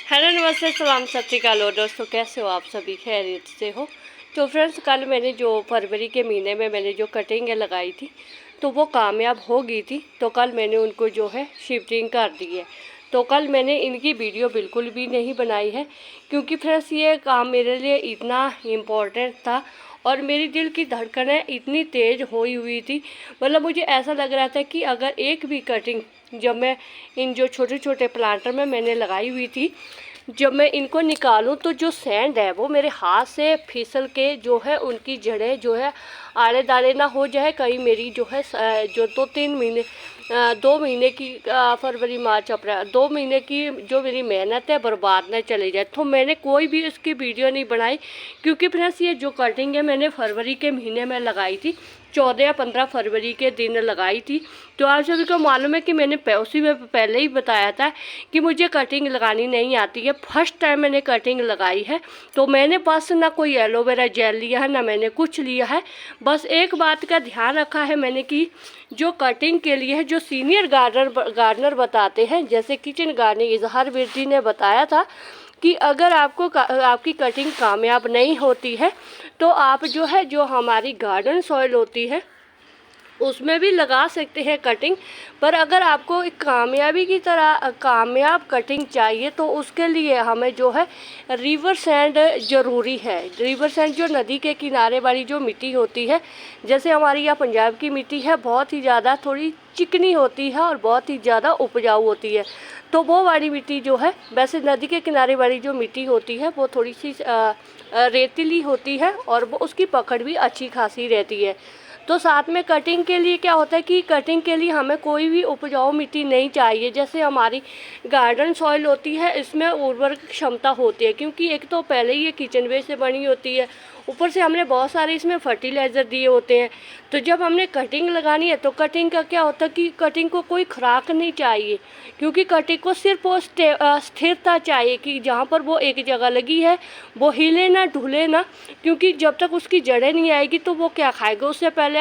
Hello नमस्ते सलाम सत श्री अकाल दोस्तों, कैसे हो आप सभी? खैरियत से हो? तो फ्रेंड्स, कल मैंने जो फरवरी के महीने में मैंने जो कटिंग लगाई थी तो वो कामयाब हो गई थी। तो कल मैंने उनको जो है शिफ्टिंग कर दी है। तो कल मैंने इनकी वीडियो बिल्कुल भी नहीं बनाई है क्योंकि फ्रेंड्स ये काम मेरे लिए इतना इम्पोर्टेंट था और मेरी दिल की धड़कनें इतनी तेज़ हुई थी। मतलब मुझे ऐसा लग रहा था कि अगर एक भी कटिंग जब मैं इन जो छोटे छोटे प्लांटर में मैंने लगाई हुई थी, जब मैं इनको निकालूं तो जो सैंड है वो मेरे हाथ से फिसल के जो है उनकी जड़ें जो है आड़े दाड़े ना हो जाए। कहीं मेरी जो है जो 2 महीने की फरवरी मार्च अप्रैल 2 महीने की जो मेरी मेहनत है बर्बाद न चली जाए। तो मैंने कोई भी इसकी वीडियो नहीं बनाई क्योंकि फ्रेंड्स ये जो कटिंग है मैंने फरवरी के महीने में लगाई थी, 14 या 15 फरवरी के दिन लगाई थी। तो आप सभी को मालूम है कि मैंने उसी में पहले ही बताया था कि मुझे कटिंग लगानी नहीं आती है। फर्स्ट टाइम मैंने कटिंग लगाई है तो मैंने बस ना कोई एलोवेरा जेल लिया है ना मैंने कुछ लिया है। बस एक बात का ध्यान रखा है मैंने कि जो कटिंग के लिए है जो सीनियर गार्डनर बताते हैं, जैसे किचन गार्डनिंग इजहार विरदी ने बताया था कि अगर आपकी कटिंग कामयाब नहीं होती है तो आप जो है जो हमारी गार्डन सॉइल होती है उसमें भी लगा सकते हैं कटिंग। पर अगर आपको एक कामयाबी की तरह कामयाब कटिंग चाहिए तो उसके लिए हमें जो है रिवर सैंड ज़रूरी है। रिवर सैंड जो नदी के किनारे वाली जो मिट्टी होती है, जैसे हमारी यहाँ पंजाब की मिट्टी है, बहुत ही ज़्यादा थोड़ी चिकनी होती है और बहुत ही ज़्यादा उपजाऊ होती है। तो वो वाली मिट्टी जो है, वैसे नदी के किनारे वाली जो मिट्टी होती है वो थोड़ी सी रेतीली होती है और वो उसकी पकड़ भी अच्छी खासी रहती है। तो साथ में कटिंग के लिए क्या होता है कि कटिंग के लिए हमें कोई भी उपजाऊ मिट्टी नहीं चाहिए। जैसे हमारी गार्डन सॉइल होती है इसमें उर्वरक क्षमता होती है क्योंकि एक तो पहले ही ये किचन वेस्ट से बनी होती है, ऊपर से हमने बहुत सारे इसमें फर्टिलाइज़र दिए होते हैं। तो जब हमने कटिंग लगानी है तो कटिंग का क्या होता है कि कटिंग को कोई खुराक नहीं चाहिए क्योंकि कटिंग को सिर्फ वो स्थिरता चाहिए कि जहाँ पर वो एक जगह लगी है वो हिले ना ढूले ना, क्योंकि जब तक उसकी जड़ें नहीं आएगी तो वो क्या खाएगा। उससे पहले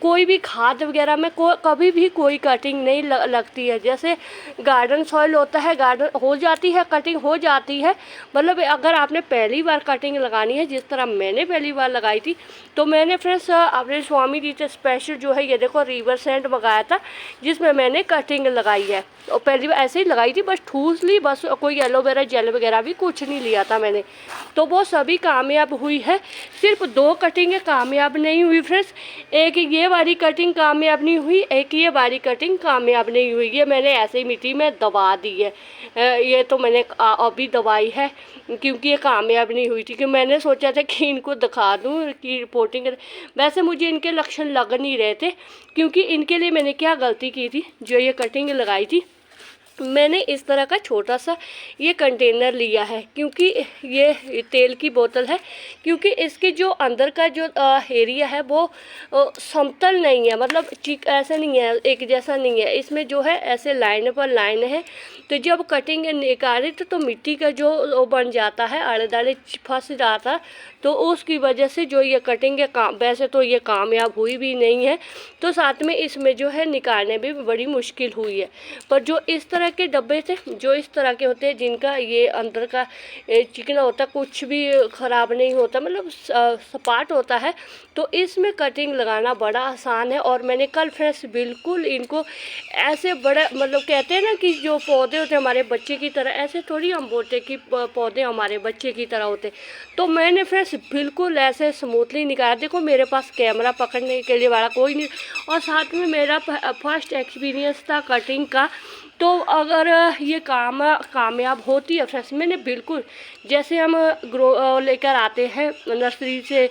कोई भी खाद वगैरह में कभी भी कोई कटिंग नहीं लगती है। जैसे गार्डन सॉइल होता है, गार्डन हो जाती है कटिंग हो जाती है। मतलब अगर आपने पहली बार कटिंग लगानी है जिस तरह मैंने पहली बार लगाई थी, तो मैंने फ्रेंड्स अपने स्वामी जी से स्पेशल जो है ये देखो रिवर सैंड मंगाया था जिसमें मैंने कटिंग लगाई है। और पहली बार ऐसे ही लगाई थी, बस ठूस ली, बस कोई एलोवेरा जेल वगैरह भी कुछ नहीं लिया था मैंने। तो वो सभी कामयाब हुई है, सिर्फ 2 कटिंगें कामयाब नहीं हुई फ्रेंड्स। एक ये वाली कटिंग कामयाब नहीं हुई, एक ये वाली कटिंग कामयाब नहीं हुई। ये मैंने ऐसे ही मिट्टी में दबा दी है। ये तो मैंने अभी दवाई है क्योंकि ये कामयाब नहीं हुई थी कि मैंने सोचा था कि इनको दिखा दूँ कि रिपोर्टिंग। वैसे मुझे इनके लक्षण लग नहीं रहे थे क्योंकि इनके लिए मैंने क्या गलती की थी, जो ये कटिंग लगाई थी मैंने इस तरह का छोटा सा ये कंटेनर लिया है क्योंकि ये तेल की बोतल है, क्योंकि इसके जो अंदर का जो एरिया है वो समतल नहीं है, मतलब ऐसा नहीं है, एक जैसा नहीं है। इसमें जो है ऐसे लाइन पर लाइन है। तो जब कटिंग निकाली तो मिट्टी का जो बन जाता है, आड़े दाड़े फंस जाता, तो उसकी वजह से जो ये कटिंग है वैसे तो ये कामयाब हुई भी नहीं है। तो साथ में इसमें जो है निकालने में भी बड़ी मुश्किल हुई है। पर जो इस तरह के डब्बे थे, जो इस तरह के होते हैं जिनका ये अंदर का चिकना होता, कुछ भी ख़राब नहीं होता, मतलब सपाट होता है, तो इसमें कटिंग लगाना बड़ा आसान है। और मैंने कल फ्रेंड्स बिल्कुल इनको ऐसे बड़ा, मतलब कहते हैं ना कि जो पौधे होते हैं हमारे बच्चे की तरह, ऐसे थोड़ी हम बोलते कि पौधे हमारे बच्चे की तरह होते। तो मैंने फ्रेंड्स बिल्कुल ऐसे स्मूथली निकाला। देखो मेरे पास कैमरा पकड़ने के लिए वाला कोई नहीं, और साथ में मेरा फर्स्ट एक्सपीरियंस था कटिंग का। तो अगर ये कामयाब होती है फ्रेंड्स, मैंने बिल्कुल जैसे हम लेकर आते हैं नर्सरी से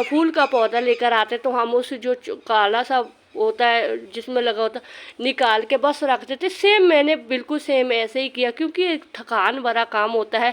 फूल का पौधा लेकर आते हैं तो हम उस जो काला सा होता है जिसमें लगा होता निकाल के बस रख देते, सेम मैंने बिल्कुल सेम ऐसे ही किया क्योंकि एक थकान भरा काम होता है।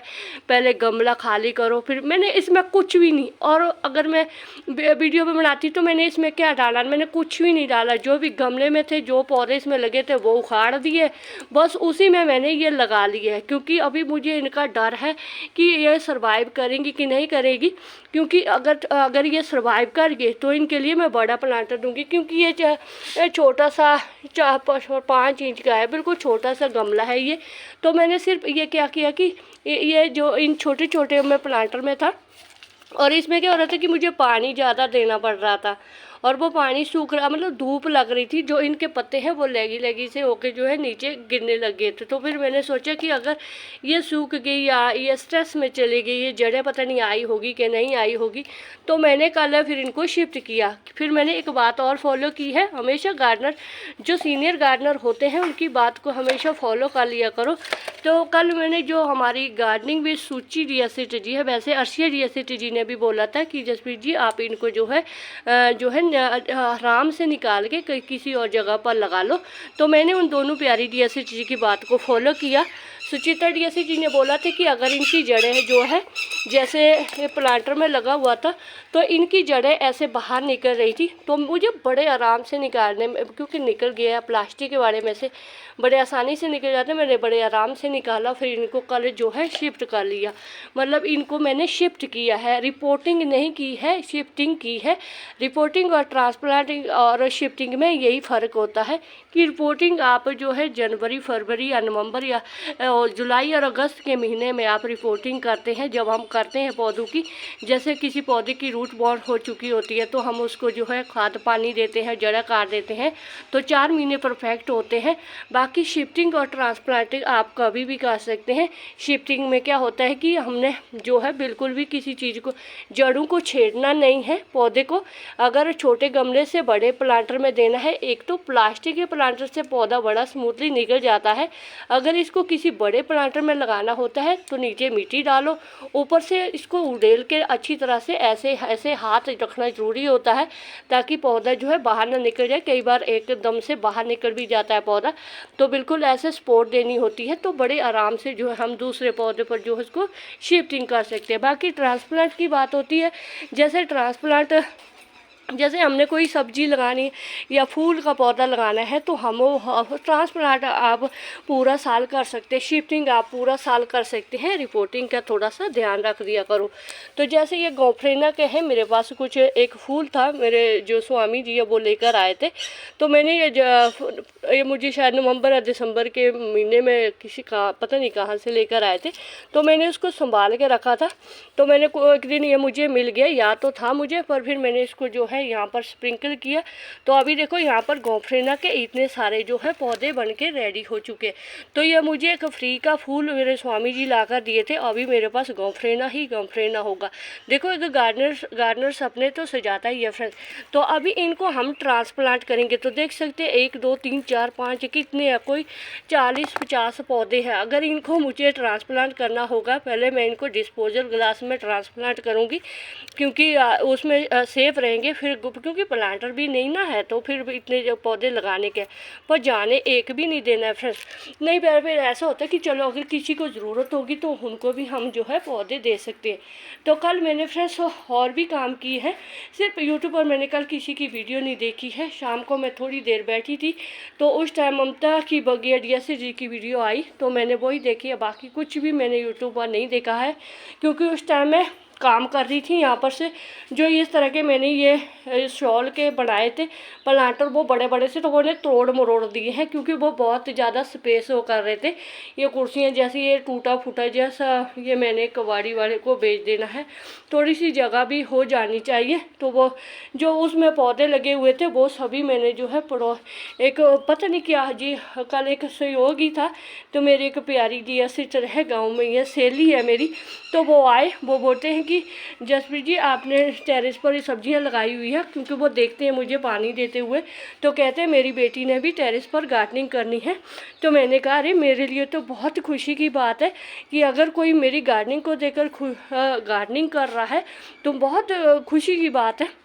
पहले गमला खाली करो, फिर मैंने इसमें कुछ भी नहीं, और अगर मैं वीडियो में बनाती तो मैंने इसमें क्या डाला, मैंने कुछ भी नहीं डाला। जो भी गमले में थे, जो पौधे इसमें लगे थे वो उखाड़ दिए, बस उसी में मैंने ये लगा लिए है क्योंकि अभी मुझे इनका डर है कि ये सर्वाइव करेंगी कि नहीं करेगी। क्योंकि अगर ये सर्वाइव कर गए तो इनके लिए मैं बड़ा प्लांटर दूंगी, क्योंकि ये छोटा सा 4-5 इंच का है, बिल्कुल छोटा सा गमला है ये। तो मैंने सिर्फ ये क्या किया कि ये जो इन छोटे छोटे मैं प्लांटर में था, और इसमें क्या हो रहा था कि मुझे पानी ज़्यादा देना पड़ रहा था, और वो पानी सूख रहा, मतलब धूप लग रही थी, जो इनके पत्ते हैं वो लगी लगी से होके जो है नीचे गिरने लग गए थे। तो फिर मैंने सोचा कि अगर ये सूख गई या ये स्ट्रेस में चली गई, ये जड़ें पता नहीं आई होगी कि नहीं आई होगी, तो मैंने कल फिर इनको शिफ्ट किया। फिर मैंने एक बात और फॉलो की है, हमेशा गार्डनर जो सीनियर गार्डनर होते हैं उनकी बात को हमेशा फॉलो कर लिया करो। तो कल मैंने जो हमारी गार्डनिंग भी सूची रियासत जी है, वैसे अर्शिया रियासत जी ने भी बोला था कि जसप्रीत जी आप इनको जो है आराम से निकाल के किसी और जगह पर लगा लो। तो मैंने उन दोनों प्यारी रियासत जी की बात को फॉलो किया। सुचित्रा रियासत जी ने बोला था कि अगर इनकी जड़ें जो है, जैसे प्लांटर में लगा हुआ था तो इनकी जड़ें ऐसे बाहर निकल रही थी, तो मुझे बड़े आराम से निकालने में, क्योंकि निकल गया प्लास्टिक के बारे में से बड़े आसानी से निकल जाते, मैंने बड़े आराम से निकाला। फिर इनको कल जो है शिफ्ट कर लिया, मतलब इनको मैंने शिफ्ट किया है, रिपोर्टिंग नहीं की है, शिफ्टिंग की है। रिपोर्टिंग और ट्रांसप्लांटिंग और शिफ्टिंग में यही फ़र्क होता है कि रिपोर्टिंग आप जो है जनवरी फरवरी या नवंबर या जुलाई और अगस्त के महीने में आप रिपोर्टिंग करते हैं। जब हम करते हैं पौधों की, जैसे किसी पौधे की रूट बॉर्न हो चुकी होती है तो हम उसको जो है खाद पानी देते हैं, जड़ काट देते हैं, तो 4 महीने परफेक्ट होते हैं। बाकी शिफ्टिंग और ट्रांसप्लांटिंग आप कभी भी कर सकते हैं। शिफ्टिंग में क्या होता है कि हमने जो है बिल्कुल भी किसी चीज़ को, जड़ों को छेड़ना नहीं है पौधे को। अगर छोटे गमले से बड़े प्लांटर में देना है, एक तो प्लास्टिक के प्लांटर से पौधा बड़ा स्मूथली निकल जाता है। अगर इसको किसी बड़े प्लांटर में लगाना होता है तो नीचे मिट्टी डालो, ऊपर से इसको उड़ेल के अच्छी तरह से ऐसे ऐसे हाथ रखना ज़रूरी होता है, ताकि पौधा जो है बाहर ना निकल जाए। कई बार एकदम से बाहर निकल भी जाता है पौधा, तो बिल्कुल ऐसे सपोर्ट देनी होती है। तो बड़े आराम से जो है हम दूसरे पौधे पर जो है उसको शिफ्टिंग कर सकते हैं। बाकी ट्रांसप्लांट की बात होती है, जैसे ट्रांसप्लांट, जैसे हमने कोई सब्जी लगानी या फूल का पौधा लगाना है तो हम ट्रांसप्लांट आप पूरा साल कर सकते हैं, शिफ्टिंग आप पूरा साल कर सकते हैं। रिपोर्टिंग का थोड़ा सा ध्यान रख दिया करो। तो जैसे ये गोफ्रेना के हैं, मेरे पास कुछ एक फूल था, मेरे जो स्वामी जी है वो लेकर आए थे। तो मैंने ये मुझे शायद नवंबर या दिसंबर के महीने में किसी का पता नहीं कहाँ से लेकर आए थे, तो मैंने उसको संभाल के रखा था। तो मैंने एक दिन ये मुझे मिल गया, या तो था मुझे, पर फिर मैंने इसको जो है यहाँ पर स्प्रिंकल किया। तो अभी देखो यहाँ पर गोफ्रेना के इतने सारे जो है पौधे बन के रेडी हो चुके। तो ये मुझे एक फ्री का फूल मेरे स्वामी जी लाकर दिए थे, अभी मेरे पास गोफ्रेना ही गोफ्रेना होगा। देखो एक गार्डनर सपने तो सजाता ही है फ्रेंड्स। तो अभी इनको हम ट्रांसप्लांट करेंगे, तो देख सकते हैं 1 2 3 4 5 कितने हैं, कोई 40-50 पौधे हैं। अगर इनको मुझे ट्रांसप्लांट करना होगा, पहले मैं इनको डिस्पोजल ग्लास में ट्रांसप्लांट करूँगी, क्योंकि उसमें सेफ रहेंगे। फिर क्योंकि प्लांटर भी नहीं ना है, तो फिर इतने पौधे लगाने के पर जाने एक भी नहीं देना है फ्रेंड्स। नहीं फिर ऐसा होता है कि चलो अगर किसी को ज़रूरत होगी तो उनको भी हम जो है पौधे दे सकते हैं। तो कल मैंने फ्रेंड्स और भी काम किए हैं, सिर्फ यूट्यूब पर मैंने कल किसी की वीडियो नहीं देखी है। शाम को मैं थोड़ी देर बैठी थी, तो उस टाइम ममता की बगिया जी की वीडियो आई, तो मैंने वही देखी है। बाकी कुछ भी मैंने यूट्यूब पर नहीं देखा है, क्योंकि उस टाइम मैं काम कर रही थी। यहाँ पर से जो इस तरह के मैंने ये शॉल के बनाए थे प्लांटर, वो बड़े बड़े से, तो वो ने तोड़ मरोड़ दिए हैं, क्योंकि वो बहुत ज़्यादा स्पेस वो कर रहे थे। ये कुर्सियाँ जैसे ये टूटा फूटा जैसा, ये मैंने कबाड़ी वाले को बेच देना है, थोड़ी सी जगह भी हो जानी चाहिए। तो वो जो उसमें पौधे लगे हुए थे वो सभी मैंने जो है एक पता नहीं क्या जी, कल एक सहयोगी था, तो मेरी एक प्यारी जी सिस्टर है गाँव में, ये सहेली है मेरी, तो वो आए, वो बोलते हैं कि जसप्रीत जी आपने टेरेस पर ये सब्जियां लगाई हुई है, क्योंकि वो देखते हैं मुझे पानी देते हुए, तो कहते हैं मेरी बेटी ने भी टेरेस पर गार्डनिंग करनी है। तो मैंने कहा अरे मेरे लिए तो बहुत खुशी की बात है कि अगर कोई मेरी गार्डनिंग को देखकर गार्डनिंग कर रहा है तो बहुत खुशी की बात है।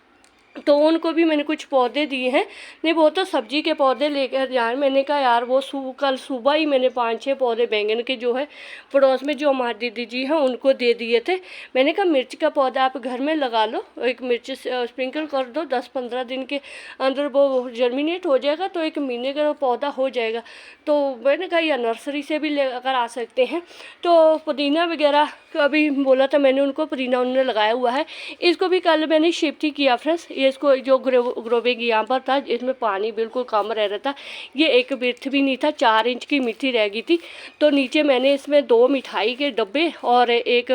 तो उनको भी मैंने कुछ पौधे दिए हैं। नहीं वो तो सब्जी के पौधे लेकर जाए, मैंने कहा यार वो कल सुबह ही मैंने 5-6 पौधे बैंगन के जो है पड़ोस में जो हमारी दीदी जी हैं उनको दे दिए थे। मैंने कहा मिर्च का पौधा आप घर में लगा लो, एक मिर्च स्प्रिंकल कर दो, 10-15 दिन के अंदर वो जर्मिनेट हो जाएगा, तो 1 महीने का पौधा हो जाएगा। तो मैंने कहा या नर्सरी से भी लेकर आ सकते हैं। तो पुदीना वगैरह अभी बोला था मैंने उनको, पुदीना उन्होंने लगाया हुआ है, इसको भी कल मैंने शिफ्ट ही किया फ्रेंड्स। ये इसको जो ग्रो बैग यहाँ पर था इसमें पानी बिल्कुल कम रह रहा था, ये एक बिर्थ भी नहीं था, 4 इंच की मिट्टी रह गई थी। तो नीचे मैंने इसमें 2 मिठाई के डब्बे और एक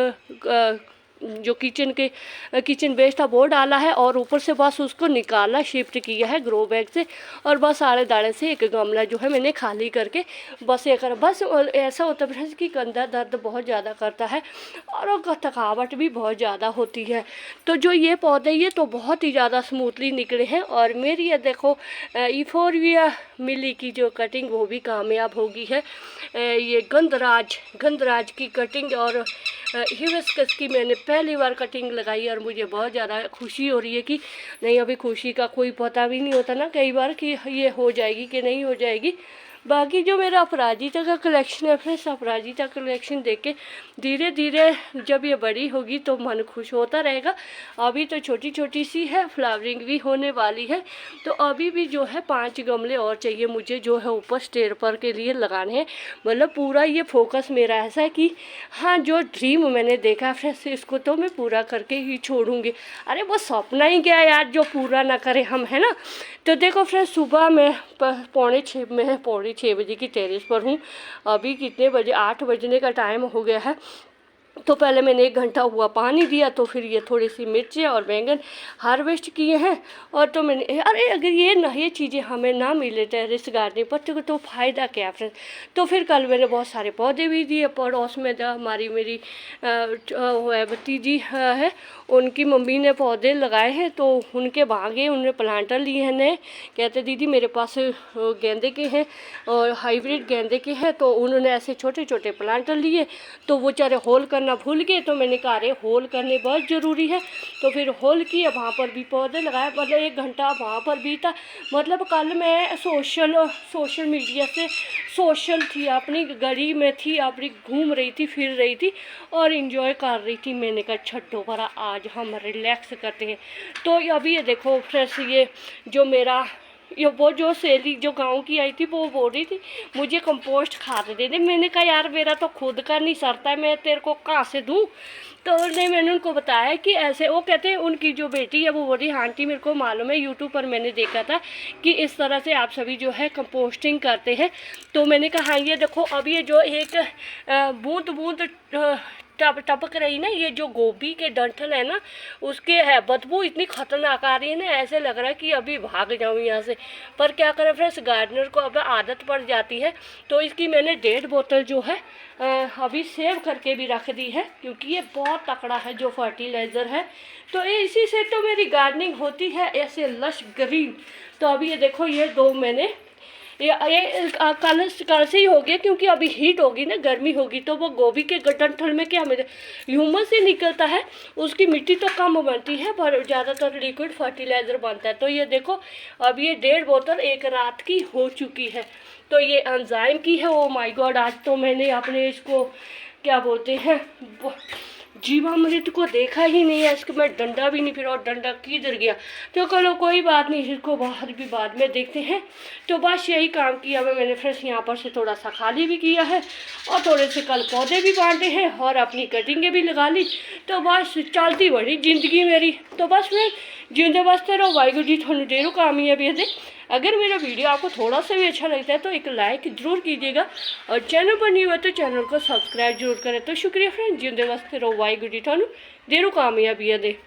जो किचन वेस्ट था वो डाला है, और ऊपर से बस उसको निकाला, शिफ्ट किया है ग्रो बैग से, और बस आड़े दाड़े से एक गमला जो है मैंने खाली करके बस ये कर बस। ऐसा होता है फ्रेंड्स कि कंधा दर्द बहुत ज़्यादा करता है और थकावट भी बहुत ज़्यादा होती है। तो जो ये पौधे ये तो बहुत ही ज़्यादा स्मूथली निकले हैं, और मेरी ये देखो इफोरविया मिली की जो कटिंग वो भी कामयाब होगी है। ये गंधराज की कटिंग और हिबिस्कस की मैंने पहली बार कटिंग लगाई, और मुझे बहुत ज़्यादा खुशी हो रही है कि नहीं, अभी खुशी का कोई पता भी नहीं होता ना कई बार कि ये हो जाएगी कि नहीं हो जाएगी। बाकी जो मेरा अपराजिता का कलेक्शन है फ्रेंड्स, अपराजिता कलेक्शन देख के धीरे धीरे जब ये बड़ी होगी तो मन खुश होता रहेगा। अभी तो छोटी छोटी सी है, फ्लावरिंग भी होने वाली है। तो अभी भी जो है 5 गमले और चाहिए मुझे जो है ऊपर स्टेयर पर के लिए लगाने हैं। मतलब पूरा ये फोकस मेरा ऐसा है कि हाँ, जो ड्रीम मैंने देखा फ्रेंड्स इसको तो मैं पूरा करके ही छोड़ूंगी। अरे वो सपना ही क्या यार जो पूरा ना करे हम, है ना। तो देखो फ्रेंड्स, सुबह में 5:45 बजे की टेरेस पर हूँ। अभी कितने बजे, 8 बजने का टाइम हो गया है। तो पहले मैंने 1 घंटा हुआ पानी दिया, तो फिर ये थोड़ी सी मिर्चें और बैंगन हार्वेस्ट किए हैं। और तो मैंने अरे अगर ये चीज़ें हमें ना मिले टेरेस गार्डनिंग पर तो फ़ायदा क्या फ्रेंड्स। तो फिर कल मैंने बहुत सारे पौधे भी दिए। पड़ोस में मेरी भतीजी है, उनकी मम्मी ने पौधे लगाए हैं, तो उनके भागे उन्होंने प्लांटर लिए हैं नए। कहते दीदी मेरे पास गेंदे के हैं और हाइब्रिड गेंदे के हैं। तो उन्होंने ऐसे छोटे छोटे प्लांटर लिए, तो वो चारे होल करना भूल गए। तो मैंने कहा अरे होल करने बहुत ज़रूरी है, तो फिर होल किए, वहाँ पर भी पौधे लगाए। मतलब 1 घंटा वहाँ पर बीता। मतलब कल मैं सोशल मीडिया से सोशल थी, अपनी गली में थी, अपनी घूम रही थी, फिर रही थी और इंजॉय कर रही थी। मैंने कहा छड्डो पर आज हम रिलैक्स करते हैं। तो अभी ये देखो फ्रेंड्स, ये जो मेरा वो जो सहेली जो गांव की आई थी वो बोल रही थी मुझे कंपोस्ट खाद दे दे। मैंने कहा यार मेरा तो खुद का नहीं सरता है, मैं तेरे को कहाँ से दूँ। तो मैंने उनको बताया कि ऐसे, वो कहते हैं उनकी जो बेटी है वो बोल रही आंटी मेरे को मालूम है, यूट्यूब पर मैंने देखा था कि इस तरह से आप सभी जो है कंपोस्टिंग करते हैं। तो मैंने कहा हाँ ये देखो, अब ये जो एक बूंद बूंद टपक रही ना, ये जो गोभी के डंठल है ना उसके है बदबू इतनी खतरनाक आ रही है ना, ऐसे लग रहा है कि अभी भाग जाऊँ यहाँ से। पर क्या करें फ्रेंड्स, गार्डनर को अब आदत पड़ जाती है। तो इसकी मैंने 1.5 बोतल जो है अभी सेव करके भी रख दी है, क्योंकि ये बहुत तकड़ा है जो फर्टिलाइज़र है। तो इसी से तो मेरी गार्डनिंग होती है ऐसे लश ग्रीन। तो अभी ये देखो, ये 2 मैंने ये कल से ही हो गया, क्योंकि अभी हीट होगी ना, गर्मी होगी, तो वो गोभी के डंठल में क्या मेरे ह्यूमस से निकलता है, उसकी मिट्टी तो कम बनती है पर ज़्यादातर लिक्विड फर्टिलाइज़र बनता है। तो ये देखो अब ये 1.5 बोतल एक रात की हो चुकी है। तो ये एंजाइम की है। ओ माय गॉड, आज तो मैंने अपने इसको क्या बोलते हैं जीवामृत को देखा ही नहीं है। इसको मैं डंडा भी नहीं फिरा, और डंडा किधर गया। तो चलो कोई बात नहीं, इसको बाहर भी बाद में देखते हैं। तो बस यही काम किया मैंने फ्रेंड्स, यहाँ पर से थोड़ा सा खाली भी किया है और थोड़े से कल पौधे भी बांटे हैं और अपनी कटिंगें भी लगा ली। तो बस चलती बड़ी ज़िंदगी मेरी। तो बस मैं जिंदे वास्ते रहो, वाहिगुरू जी थानू देरो कामयाबी दे। अगर मेरा वीडियो आपको थोड़ा सा भी अच्छा लगता है तो एक लाइक ज़रूर कीजिएगा, और चैनल पर नहीं हुआ तो चैनल को सब्सक्राइब जरूर करें। तो शुक्रिया फ्रेंड, जिंदे वास्ते रहो, वाहिगुरू जी थानू देरो कामयाबी दे।